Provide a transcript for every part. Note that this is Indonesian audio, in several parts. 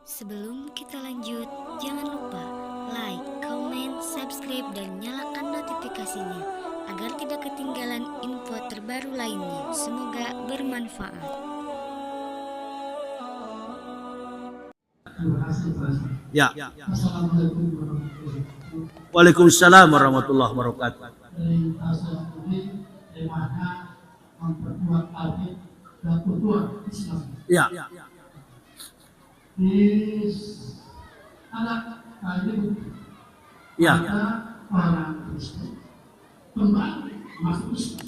Sebelum kita lanjut, jangan lupa like, comment, subscribe, dan nyalakan notifikasinya agar tidak ketinggalan info terbaru lainnya. Semoga bermanfaat. Ya. Assalamualaikum warahmatullahi wabarakatuh. Waalaikumsalam warahmatullahi wabarakatuh. Dari asal ini temanya memperkuat tauhid dan ukhuwah Islam. Ya. Di ada ini Ya. ada orang Kristen kembali masuk Islam.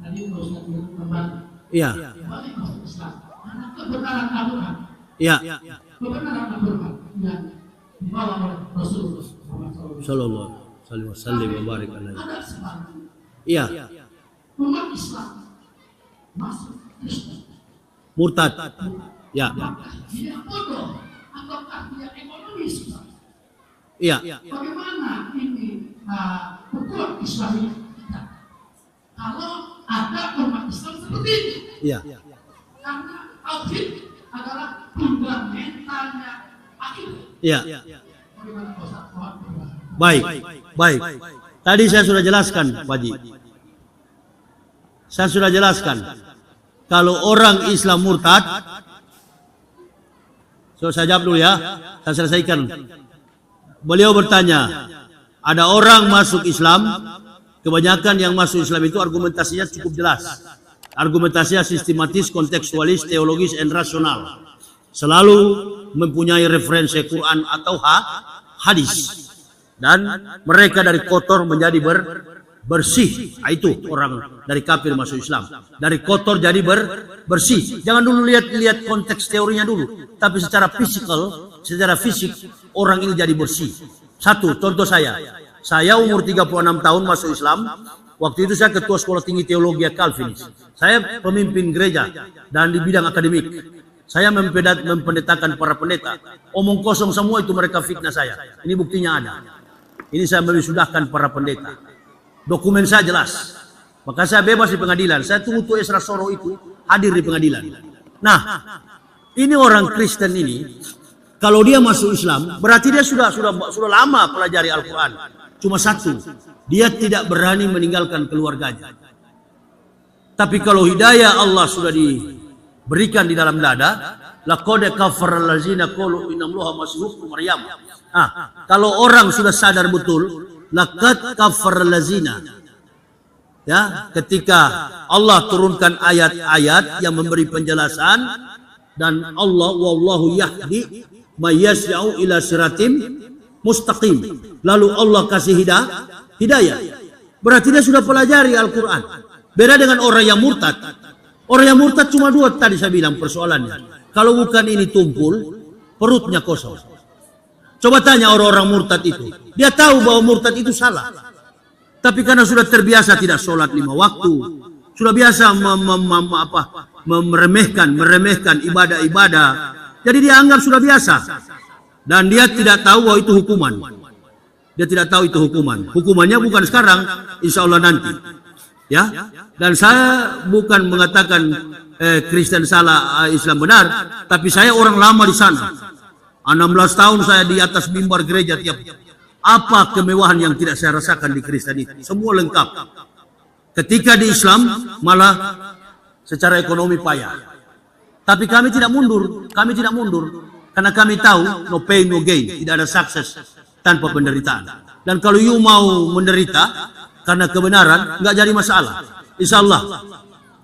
Tadi Ustaz bilang kembali Ya. masuk Islam. Karena kebenaran Al-Quran, Ya. kebenaran Al-Quran yang dibawa oleh Rasulullah SAW. Sallallahu alaihi wasallam wa barik alaihi. Ada sebagian Iya. umat Islam masuk Kristen. Murtad. Ya. Dia bodoh ataukah dia ekonomis? Iya. Bagaimana ini ukuran Islam ini? Kalau ada umat Islam seperti ini, Iya. karena tauhid adalah fundamentalnya akidah. Iya. Bagaimana Ustaz? Baik. Baik. Tadi saya sudah jelaskan, Pak Haji. Saya sudah jelaskan. Kalau orang Islam murtad, saya jawab dulu ya. Saya selesaikan. Beliau bertanya, ada orang masuk Islam, kebanyakan yang masuk Islam itu argumentasinya cukup jelas. Argumentasinya sistematis, kontekstualis, teologis, dan rasional. Selalu mempunyai referensi Quran atau hadis. Dan mereka dari kotor menjadi bersih. Itu orang dari kafir masuk Islam. Dari kotor jadi bersih. Jangan dulu lihat konteks teorinya dulu. Tapi secara fisik orang ini jadi bersih. Satu, contoh saya. Saya umur 36 tahun masuk Islam. Waktu itu saya ketua sekolah tinggi teologi Calvinis. Saya pemimpin gereja dan di bidang akademik. Saya mempendetakan para pendeta. Omong kosong semua itu mereka fitnah saya. Ini buktinya ada. Ini saya mewisudahkan para pendeta. Dokumen saya jelas. Maka saya bebas di pengadilan. Saya tunggu tuh Esra Soro itu hadir di pengadilan. Nah, ini orang Kristen ini, kalau dia masuk Islam, berarti dia sudah lama pelajari Al-Quran. Cuma satu, dia tidak berani meninggalkan keluarganya. Tapi kalau hidayah Allah sudah diberikan di dalam dada, laqad kafara allazina qalu innallaha masiihun Maryam. Kalau orang sudah sadar betul, laqad kafara allazina, ya, ketika Allah turunkan ayat-ayat yang memberi penjelasan, dan Allah wallahu yahdi may yas'au ila siratim mustaqim, lalu Allah kasih hidayah, berarti dia sudah pelajari Al-Quran. Beda dengan orang yang murtad. Orang yang murtad cuma dua tadi saya bilang persoalannya. Kalau bukan ini tumpul, perutnya kosong. Coba tanya orang-orang murtad itu. Dia tahu bahwa murtad itu salah. Tapi karena sudah terbiasa tidak sholat 5 waktu. Sudah biasa meremehkan ibadah-ibadah. Jadi dia anggap sudah biasa. Dan dia tidak tahu bahwa itu hukuman. Dia tidak tahu itu hukuman. Hukumannya bukan sekarang, insya Allah nanti. Ya. Dan saya bukan mengatakan Kristen salah, Islam benar. Tapi saya orang lama di sana. 16 tahun saya di atas mimbar gereja tiap. Apa kemewahan yang tidak saya rasakan di Kristen itu? Semua lengkap. Ketika di Islam malah secara ekonomi payah. Tapi kami tidak mundur. Karena kami tahu no pain no gain. Tidak ada sukses tanpa penderitaan. Dan kalau you mau menderita karena kebenaran, nggak jadi masalah. Insya Allah.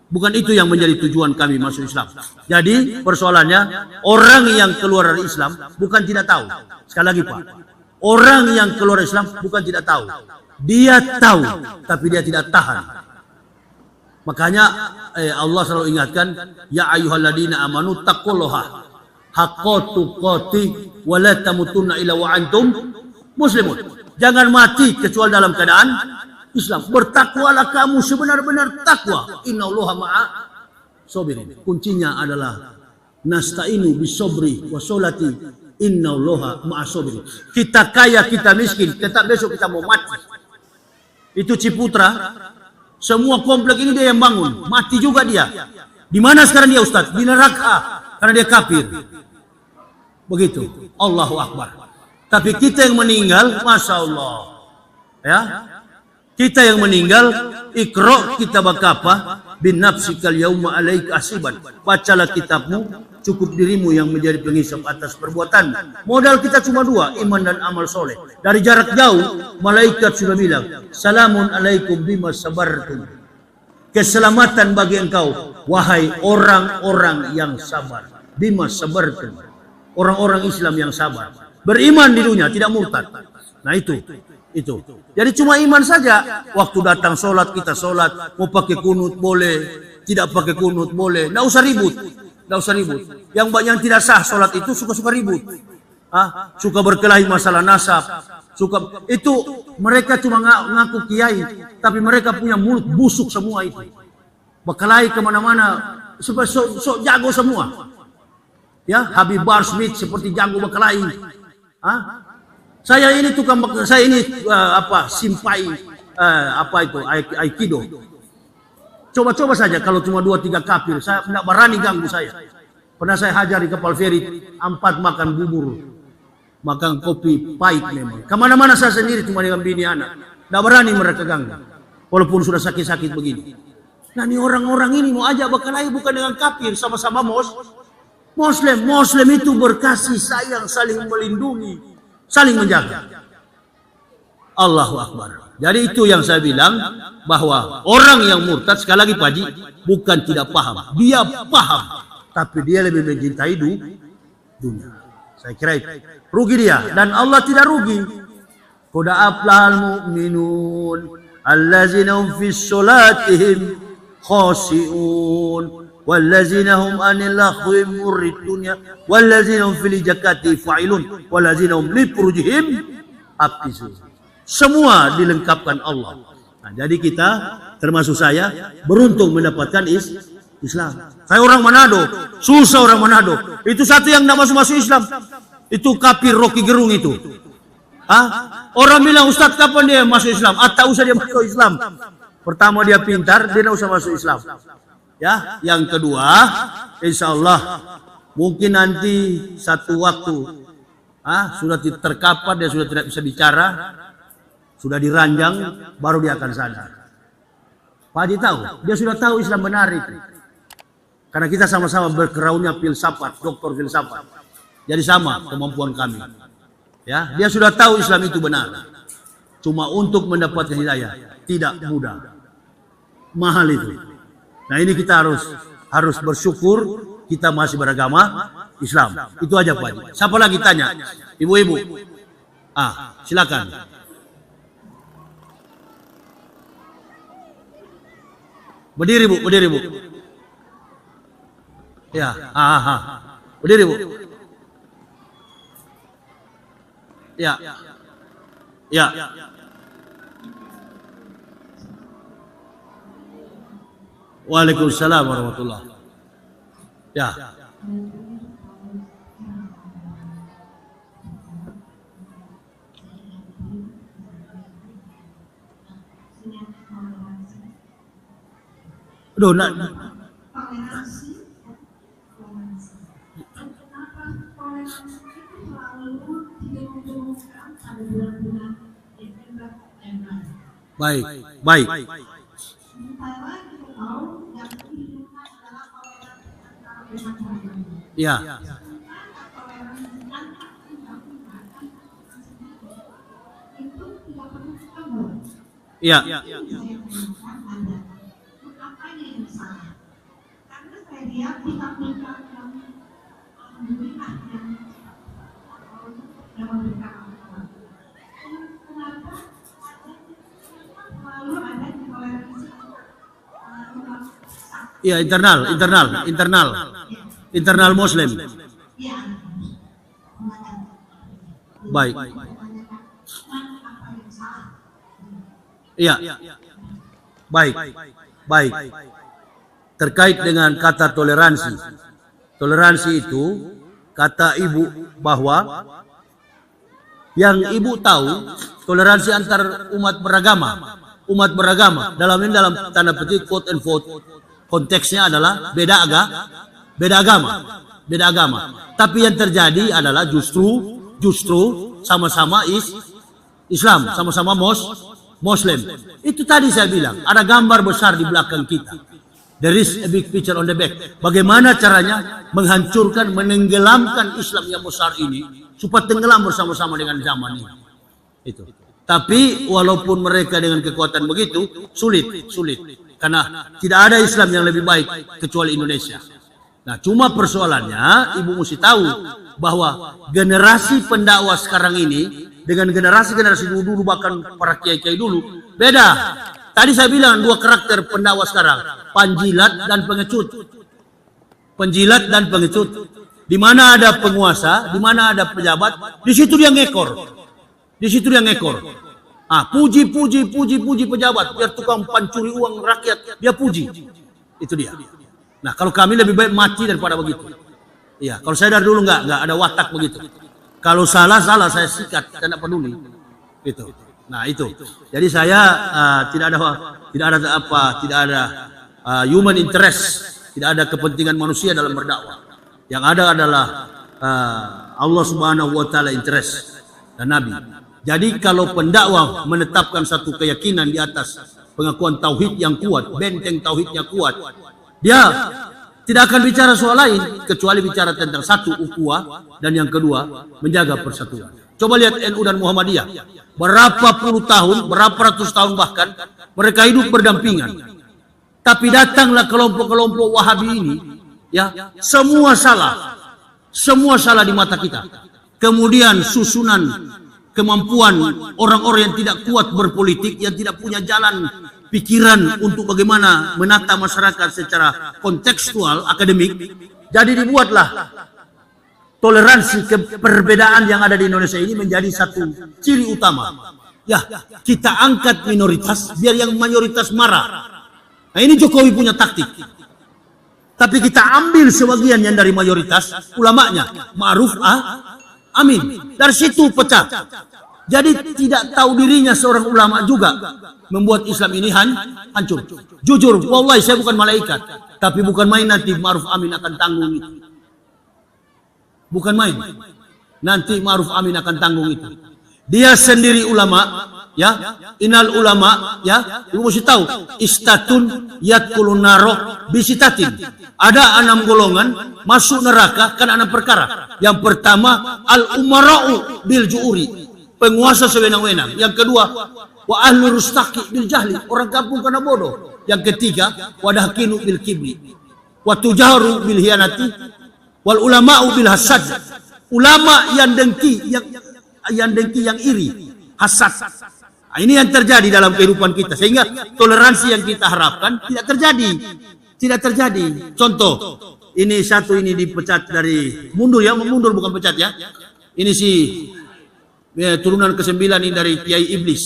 Bukan itu yang menjadi tujuan kami masuk Islam. Jadi persoalannya, orang yang keluar dari Islam bukan tidak tahu. Sekali lagi Pak, orang yang keluar dari Islam bukan tidak tahu. Dia tahu, tapi dia tidak tahan. Makanya Allah selalu ingatkan, ya ayyuhalladzina amanu taqullaha haqqa tuqatih wa la tamutunna illa wa antum muslimun. Jangan mati kecuali dalam keadaan Islam. Bertakwalah kamu sebenar-benar takwa. Innallaha ma'a sabirin. Kuncinya adalah nasta'inu bisobri wa sholati. Innallaha ma'a sabirin. Kita kaya, kita miskin, tetap besok kita mau mati. Itu Ciputra. Semua komplek ini dia yang bangun. Mati juga dia. Di mana sekarang dia Ustaz? Di neraka. Karena dia kafir. Begitu. Allahu Akbar. Tapi kita yang meninggal, Masya Allah. Ya, kita yang meninggal, Iqra kitabaka apa? Bin nafsikal yauma alaika hasiban. Bacalah kitabmu, cukup dirimu yang menjadi penghisap atas perbuatan. Modal kita cuma dua, iman dan amal soleh. Dari jarak jauh, malaikat sudah bilang, Salamun alaikum bima sabartum. Keselamatan bagi engkau, wahai orang-orang yang sabar. Bima sabartum. Orang-orang Islam yang sabar. Beriman di dunia, tidak murtad. Nah itu. Jadi cuma iman saja. Waktu datang sholat, kita sholat. Mau pakai kunut boleh, tidak pakai kunut boleh. Nggak usah ribut. Yang tidak sah sholat itu suka-suka ribut. Suka berkelahi masalah nasab. Itu mereka cuma ngaku kiai, tapi mereka punya mulut busuk semua itu. Berkelahi kemana-mana, so jago semua. Ya, Habib Bar Smith seperti jago berkelahi. Saya ini simpai Aikido. Coba saja kalau cuma 2-3 kafir, saya tidak berani ganggu saya. Pernah saya hajar di kapal feri, 4 makan bubur, makan kopi pahit memang. Kemana-mana saya sendiri cuma dengan bini anak. Tidak berani mereka ganggu, walaupun sudah sakit-sakit begini. Nah ini orang-orang ini mau ajak berkelahi bukan dengan kafir, sama-sama Muslim itu berkasih sayang, saling melindungi, saling menjaga. Allahu Akbar. Jadi itu yang saya bilang, bahwa orang yang murtad, sekali lagi Pak Haji, bukan tidak paham. Dia paham, tapi dia lebih mencintai dunia. Saya kira itu. Rugi dia, dan Allah tidak rugi. Qad aflahal mu'minun allazina hum fis sholatihim khashi'un wallazina hum anil lahwi muridun wallazina hum fil zakati fa'ilun wallazina hum li furujihim hafizun. Semua dilengkapkan Allah. Nah, jadi kita termasuk saya beruntung mendapatkan Islam. Saya orang Manado, susah orang Manado. Itu satu yang tidak masuk Islam. Itu kafir Rocky Gerung itu. Orang bilang, Ustaz kapan dia masuk Islam? Tak usah dia masuk Islam. Pertama dia pintar, dia tidak usah masuk Islam. Ya, yang kedua, insya Allah mungkin nanti satu waktu sudah terkapar, dia sudah tidak bisa bicara, sudah diranjang, baru dia akan sadar. Pak Haji tahu, dia sudah tahu Islam benar itu. Karena kita sama-sama berkeraunnya filsafat, doktor filsafat. Jadi sama kemampuan kami. Ya, dia sudah tahu Islam itu benar. Cuma untuk mendapatkan hidayah tidak mudah. Mahal itu. Nah, ini kita harus bersyukur kita masih beragama Islam. Itu aja Pak Haji. Siapa lagi tanya? Ibu-ibu. Silakan. Berdiri Bu. Ya, berdiri Bu. Ya. Waalaikumsalam warahmatullahi. Ya. Aduh, baik. Ya. Ya. Ya, internal Muslim. Baik. Iya. Baik. Terkait dengan kata toleransi. Toleransi itu kata Ibu bahwa yang Ibu tahu toleransi antar umat beragama dalam tanda petik quote and quote konteksnya adalah beda agama. beda agama. Tapi yang terjadi adalah justru sama-sama Islam, sama-sama Muslim. Itu tadi saya bilang, ada gambar besar di belakang kita. There is a big picture on the back. Bagaimana caranya menghancurkan, menenggelamkan Islam yang besar ini supaya tenggelam bersama-sama dengan zaman ini. Itu. Tapi walaupun mereka dengan kekuatan begitu, sulit. Karena tidak ada Islam yang lebih baik kecuali Indonesia. Nah, cuma persoalannya, ibu mesti tahu bahwa generasi pendakwah sekarang ini dengan generasi-generasi dulu, bahkan para kiai-kiai dulu, beda. Tadi saya bilang dua karakter pendakwah sekarang, penjilat dan pengecut. Penjilat dan pengecut. Di mana ada penguasa, di mana ada pejabat, di situ dia ngekor. Di situ dia ngekor. Puji pejabat, biar tukang pancuri uang rakyat, dia puji. Itu dia. Nah, kalau kami lebih baik mati daripada begitu. Iya, kalau saya dari dulu enggak ada watak begitu. Kalau salah saya sikat, saya tidak peduli. Itu. Nah, itu. Jadi saya tidak ada human interest, tidak ada kepentingan manusia dalam berdakwah. Yang ada adalah Allah Subhanahu wa taala interest dan Nabi. Jadi kalau pendakwah menetapkan satu keyakinan di atas pengakuan tauhid yang kuat, benteng tauhidnya kuat, dia tidak akan bicara soal lain kecuali bicara tentang satu, ukhuwah, dan yang kedua menjaga persatuan. Coba lihat NU dan Muhammadiyah. Berapa puluh tahun, berapa ratus tahun bahkan mereka hidup berdampingan. Tapi datanglah kelompok-kelompok Wahabi ini, ya, semua salah di mata kita. Kemudian susunan kemampuan orang-orang yang tidak kuat berpolitik, yang tidak punya jalan pikiran untuk bagaimana menata masyarakat secara kontekstual, akademik. Jadi dibuatlah toleransi perbedaan yang ada di Indonesia ini menjadi satu ciri utama. Ya, kita angkat minoritas biar yang mayoritas marah. Nah, ini Jokowi punya taktik. Tapi kita ambil sebagian yang dari mayoritas, ulamanya, Ma'ruf Amin. Dari situ pecah. Jadi tidak tahu dirinya seorang ulama juga membuat Islam ini hancur. Jujur, wallahi saya bukan malaikat. Tapi bukan main nanti Ma'ruf Amin akan tanggung itu. Bukan main. Nanti Ma'ruf Amin akan tanggung itu. Dia sendiri ulama, ya. Innal ulama, ya. Lu mesti tahu, istatun yadkhulun naro bisitatin. Ada 6 golongan masuk neraka karena 6 perkara. Yang pertama, al-umara'u bil ju'uri, penguasa sewenang-wenang. Yang kedua, wa ahlu rustaqi bil jahli, orang kampung karena bodoh. Yang ketiga, wadahkinu bil kibri, wa tujaru bil hianati, wal ulama'u bil hasad. Ulama yang dengki, yang iri, hasad. Nah, ini yang terjadi dalam kehidupan kita, sehingga toleransi yang kita harapkan tidak terjadi. Contoh, ini satu ini dipecat dari mundur bukan pecat ya. Ini si turunan ke-9 ini dari Kiai Iblis.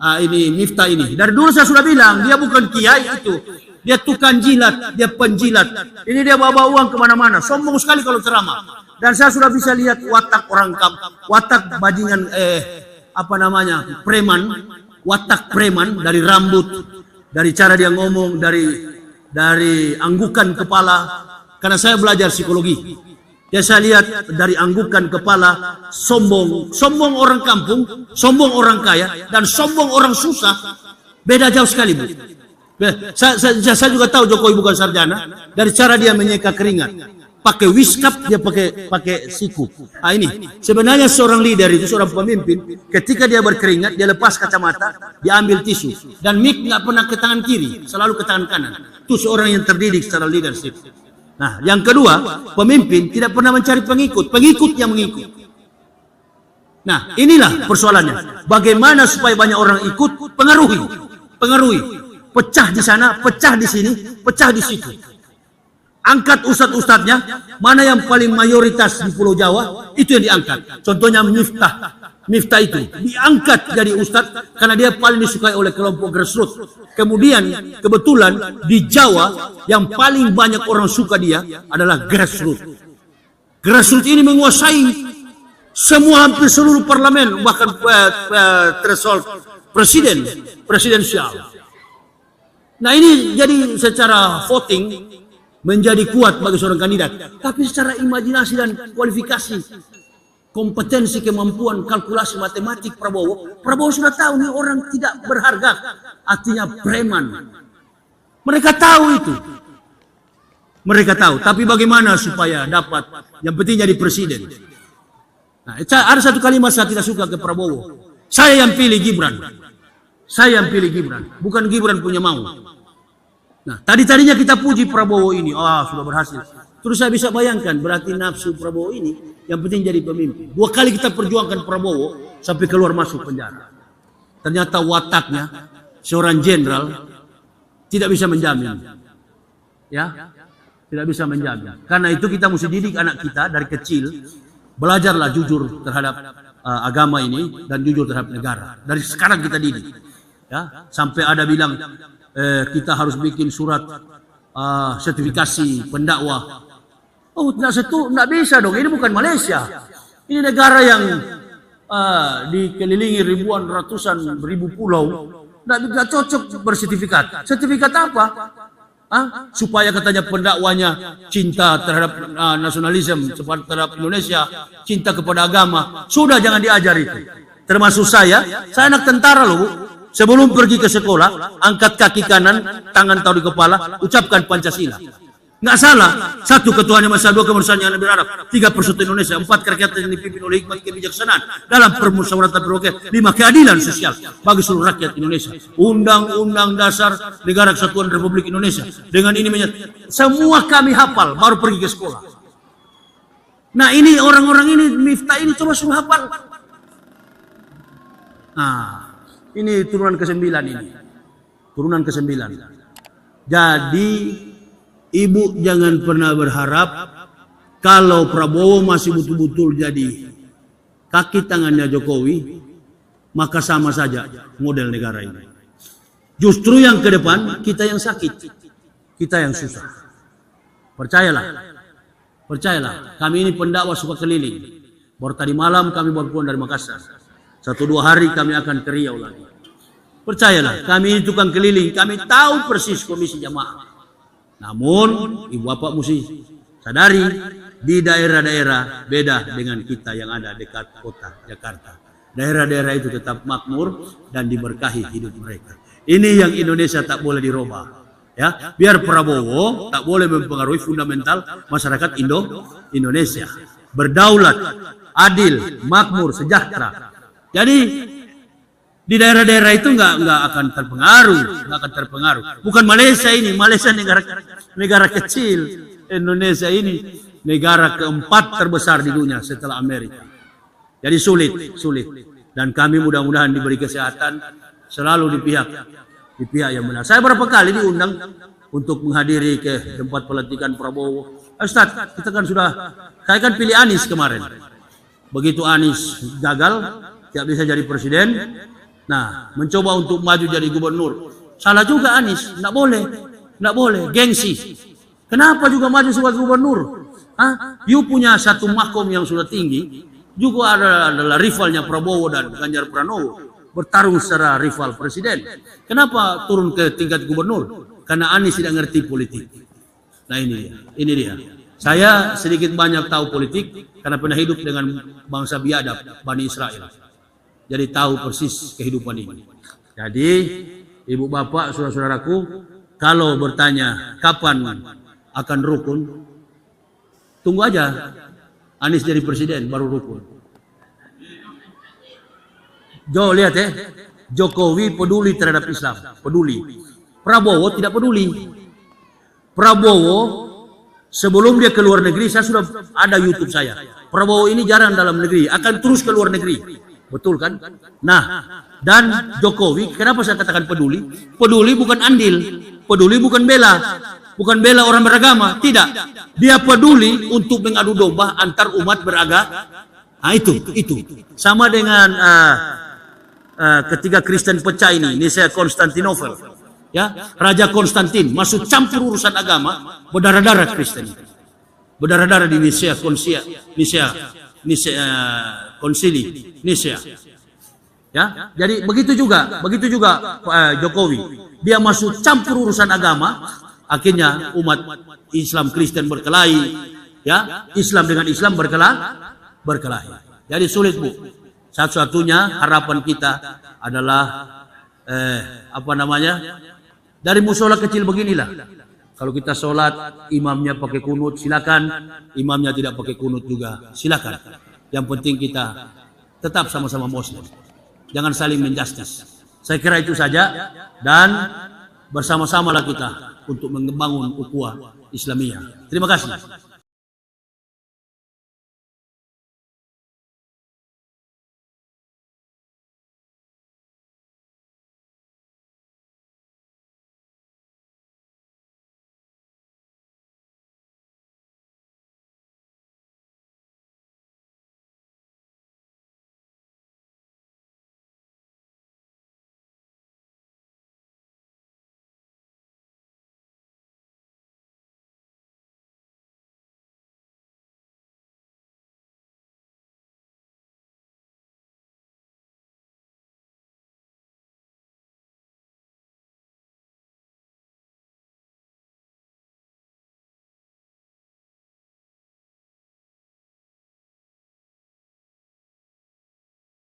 Ini Miftah ini. Dari dulu saya sudah bilang dia bukan kiai itu. Dia tukang jilat, dia penjilat. Ini dia bawa uang kemana-mana. Sombong sekali kalau ceramah. Dan saya sudah bisa lihat watak orang watak bajingan preman, watak preman dari rambut, dari cara dia ngomong, dari anggukan kepala. Karena saya belajar psikologi. Ya, saya lihat dari anggukan kepala, sombong orang kampung, sombong orang kaya, dan sombong orang susah, beda jauh sekali, Bu. Saya juga tahu Jokowi bukan sarjana, dari cara dia menyeka keringat. Pakai wiskap, dia pakai siku. Ini sebenarnya seorang leader itu, seorang pemimpin, ketika dia berkeringat, dia lepas kacamata, dia ambil tisu, dan mic nggak pernah ke tangan kiri, selalu ke tangan kanan. Itu seorang yang terdidik secara leadership. Nah, yang kedua, pemimpin tidak pernah mencari pengikut yang mengikut. Nah, inilah persoalannya. Bagaimana supaya banyak orang ikut, pengaruhi, pecah di sana, pecah di sini, pecah di situ. Angkat ustadz-ustadznya, mana yang paling mayoritas di Pulau Jawa, itu yang diangkat. Contohnya Miftah itu diangkat jadi ustadz karena dia paling disukai oleh kelompok grassroots. Kemudian kebetulan di Jawa yang paling banyak orang suka dia adalah grassroots. Grassroots ini menguasai hampir seluruh parlemen, bahkan threshold presidensial. Nah, ini jadi secara voting menjadi kuat bagi seorang kandidat. Tapi secara imajinasi dan kualifikasi, kompetensi, kemampuan, kalkulasi matematik Prabowo sudah tahu nih orang tidak berharga, artinya preman. Mereka tahu itu. Mereka tahu. Tapi bagaimana supaya dapat, yang penting jadi presiden. Nah, ada satu kalimat saya tidak suka ke Prabowo. Saya yang pilih Gibran. Saya yang pilih Gibran. Bukan Gibran punya mau. Nah, tadinya kita puji Prabowo ini. Sudah berhasil. Terus saya bisa bayangkan, berarti nafsu Prabowo ini yang penting jadi pemimpin. 2 kali kita perjuangkan Prabowo sampai keluar masuk penjara. Ternyata wataknya seorang jenderal tidak bisa menjamin. Ya, tidak bisa menjamin. Karena itu kita mesti didik anak kita dari kecil, belajarlah jujur terhadap agama ini dan jujur terhadap negara. Dari sekarang kita didik. Ya, sampai ada bilang kita harus bikin surat sertifikasi pendakwah. Tidak bisa dong. Ini bukan Malaysia. Ini negara yang dikelilingi ribuan, ratusan ribu pulau. Tidak cocok bersertifikat. Sertifikat apa? Supaya katanya pendakwanya cinta terhadap nasionalisme, terhadap Indonesia, cinta kepada agama. Sudah, jangan diajar itu. Termasuk saya anak tentara loh, Bu. Sebelum pergi ke sekolah, angkat kaki kanan, tangan taruh di kepala, ucapkan Pancasila. Nggak salah. 1. Ketuhanan Maha Esa, 2. Kemanusiaan yang lebih berharap, 3. Persatuan Indonesia, 4. Kerakyatan yang dipimpin oleh hikmat kebijaksanaan dalam permusyawaratan berbagai, 5. Keadilan sosial bagi seluruh rakyat Indonesia. Undang-Undang Dasar Negara Kesatuan Republik Indonesia. Dengan ini semua kami hafal baru pergi ke sekolah. Nah, ini orang-orang ini Miftah ini coba suruh hafal. Nah, ini turunan ke-9 ini. Turunan ke-9. Jadi Ibu jangan pernah berharap kalau Prabowo masih betul-betul jadi kaki tangannya Jokowi, maka sama saja model negara ini. Justru yang ke depan kita yang sakit, kita yang susah. Percayalah, kami ini pendakwah suka keliling. Baru tadi malam kami baru pulang dari Makassar. 1-2 hari kami akan ke Riau lagi. Percayalah, kami ini tukang keliling, kami tahu persis komisi jamaah. Namun, ibu bapak mesti sadari, di daerah-daerah beda dengan kita yang ada dekat kota Jakarta. Daerah-daerah itu tetap makmur dan diberkahi hidup mereka. Ini yang Indonesia tak boleh dirubah. Ya, biar Prabowo tak boleh mempengaruhi fundamental masyarakat Indonesia. Berdaulat, adil, makmur, sejahtera. Jadi di daerah-daerah itu nggak akan terpengaruh. Bukan Malaysia ini, Malaysia negara kecil. Indonesia ini negara keempat terbesar di dunia setelah Amerika. Jadi sulit. Dan kami mudah-mudahan diberi kesehatan selalu di pihak yang benar. Saya berapa kali diundang untuk menghadiri ke tempat pelantikan Prabowo. Ustaz, saya kan pilih Anies kemarin. Begitu Anies gagal, tidak bisa jadi presiden. Nah, mencoba untuk maju jadi gubernur. Salah juga Anies, enggak boleh, gengsi. Kenapa juga maju sebagai gubernur? You punya satu makom yang sudah tinggi, juga adalah rivalnya Prabowo dan Ganjar Pranowo, bertarung secara rival presiden. Kenapa turun ke tingkat gubernur? Karena Anies tidak ngerti politik. Nah, ini dia. Saya sedikit banyak tahu politik karena pernah hidup dengan bangsa biadab, Bani Israel. Jadi tahu persis kehidupan ini. Jadi ibu bapak, saudara-saudaraku, kalau bertanya kapan akan rukun, tunggu aja Anies jadi presiden baru rukun. Lihat Jokowi peduli terhadap Islam, peduli. Prabowo tidak peduli. Prabowo sebelum dia ke luar negeri, saya sudah ada YouTube saya. Prabowo ini jarang dalam negeri, akan terus ke luar negeri. Betul kan? Nah, dan Jokowi, kenapa saya katakan peduli? Peduli bukan andil, peduli bukan bela orang beragama, tidak. Dia peduli untuk mengadu domba antar umat beragama. Nah, itu. Sama dengan ketika Kristen pecah ini, Nicea Konstantinopel. Ya, Raja Konstantin masuk campur urusan agama, berdarah-darah Kristen. Berdarah-darah di Nicea Konsili Nicea. Ya, jadi begitu juga Jokowi. Dia masuk campur urusan agama, Akhirnya umat Islam Kristen berkelahi, ya, Islam dengan Islam berkelahi. Jadi sulit, Bu. Satu-satunya harapan kita adalah dari musola kecil beginilah. Kalau kita sholat, imamnya pakai kunut, silakan. Imamnya tidak pakai kunut juga, silakan. Yang penting kita tetap sama-sama Muslim. Jangan saling menjustis. Saya kira itu saja, dan bersama-samalah kita untuk membangun ukhuwah Islamiyah. Terima kasih.